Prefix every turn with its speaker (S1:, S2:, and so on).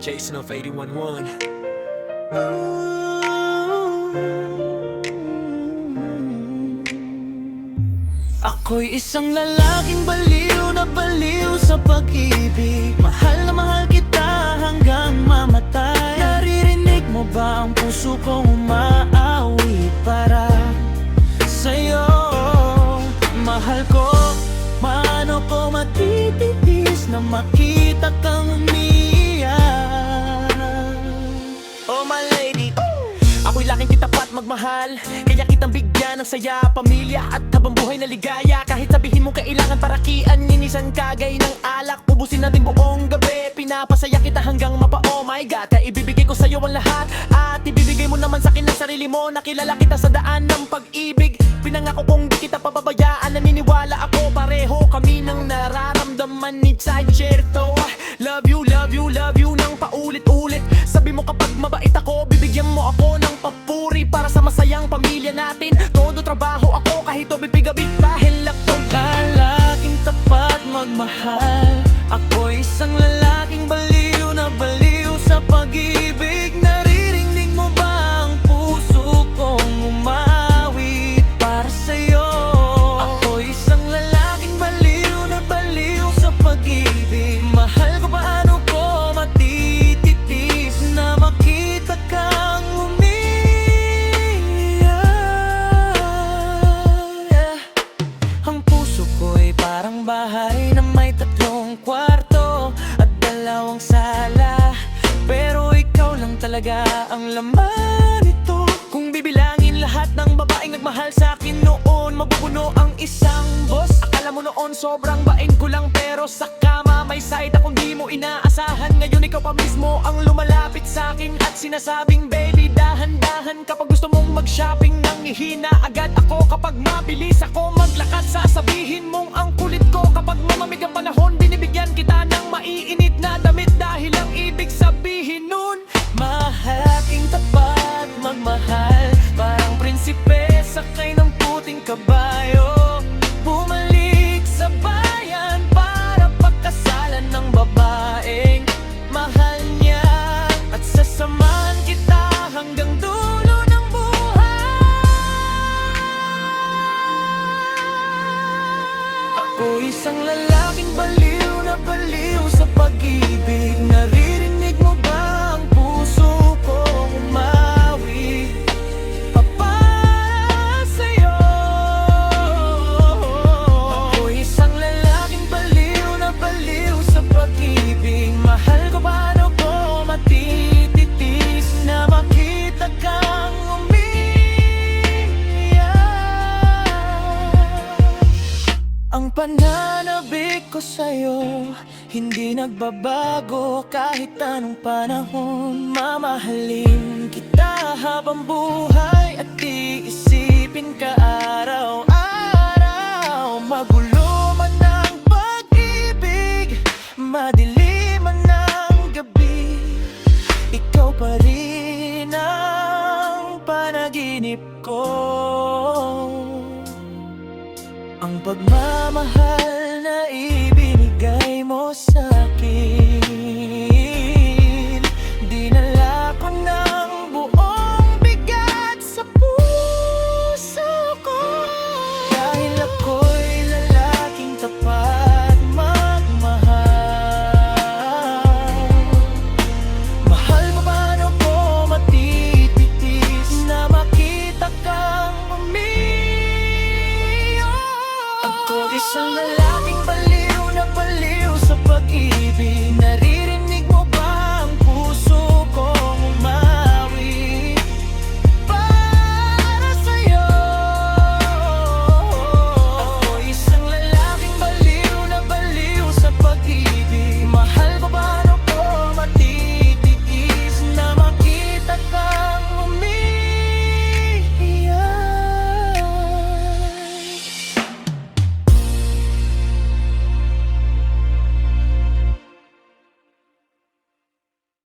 S1: Jason of 811.
S2: Ako'y isang lalaking baliw na baliw sa pag-ibig. Mahal na mahal kita hanggang mamatay. Naririnig mo ba ang puso kong umaawi para sa'yo? Mahal ko, paano ko matitiis na makita kang umiyak? Oh my lady, ako'y laking kitapat magmahal, kaya kitang bigyan ng saya, pamilya at habang buhay na ligaya. Kahit sabihin mo kailangan parakian, ninisan kagay ng alak, ubusin natin buong gabi. Pinapasaya kita hanggang mapa, oh my God. Kaya ibibigay ko sa'yo ang lahat, at ibibigay mo naman sa'kin ang sarili mo. Nakilala kita sa daan ng pag-ibig, pinangako kong di kita pababayaan. Naniniwala ako pareho kami ng nararamdaman ni Chaycherto. Love you, love you, love you nang paulit-ulit. Sabi mo kapag mabait ako, bibigyan mo ako ng papuri para sa masayang pamilya natin. Todo trabaho ako kahit bibig-abig dahil ako'y lalaking tapat magmahal. Ako'y isang lalaking baliw na baliw sa pag-ibig. Naririnig mo ba ang puso kong umawit para sa'yo? Ako'y isang lalaking baliw na baliw sa pag-ibig. Mahal ko, paano ko matititis na makita kang umiiyak? Ang puso ko'y parang bahay na may tatlong kwarto at dalawang sala, pero ikaw lang talaga ang laman nito. Kung bibilangin lahat ng babaeng nagmahal sa akin noon, mabubuno ang isang boss. Akala mo noon sobrang bain ko lang, pero sa kama may side akong di mo inaasahan. Ngayon ikaw pa mismo ang lumalapit sa akin at sinasabing, baby, dahan-dahan. Kapag gusto mong mag-shopping nang ihina agad ako, kapag mabilis ako maglakad, sasabihin mong ang kulit ko. Kapag mamamig ang panahon, binibigyan kita ng maiinit na damit, dahil ang ibig sabihin nun, mahal aking tapat magmahal. Parang prinsipe sakay ng puting kabayo, bumalik sa bayan para pagkasalan ng babaeng mahal niya, at sasamahan kita hanggang dulo ng buhay. Ako isang lalaking baliw na baliw sa pag-ibig. Naririnig mo ba ang puso kong umawi para sa'yo? Ako isang lalaking baliw na baliw sa pag-ibig. Mahal ko, paano ko matititis na makita kang umiiyak? Ang pananabik ko sa'yo hindi nagbabago kahit anong panahon. Mamahalin kita habang buhay at iisipin ka araw-araw. Magulo man ang pag-ibig, madilim man ang gabi, ikaw pa rin ang panaginip ko. Ang pagmamahal na ibinigay mo sa'kin, dinala ko ng buong bigat sa puso ko. Dahil ako'y lalaking tapat magmahal. Mahal mo, paano ko matititis na makita kang umiiyak? Ako isang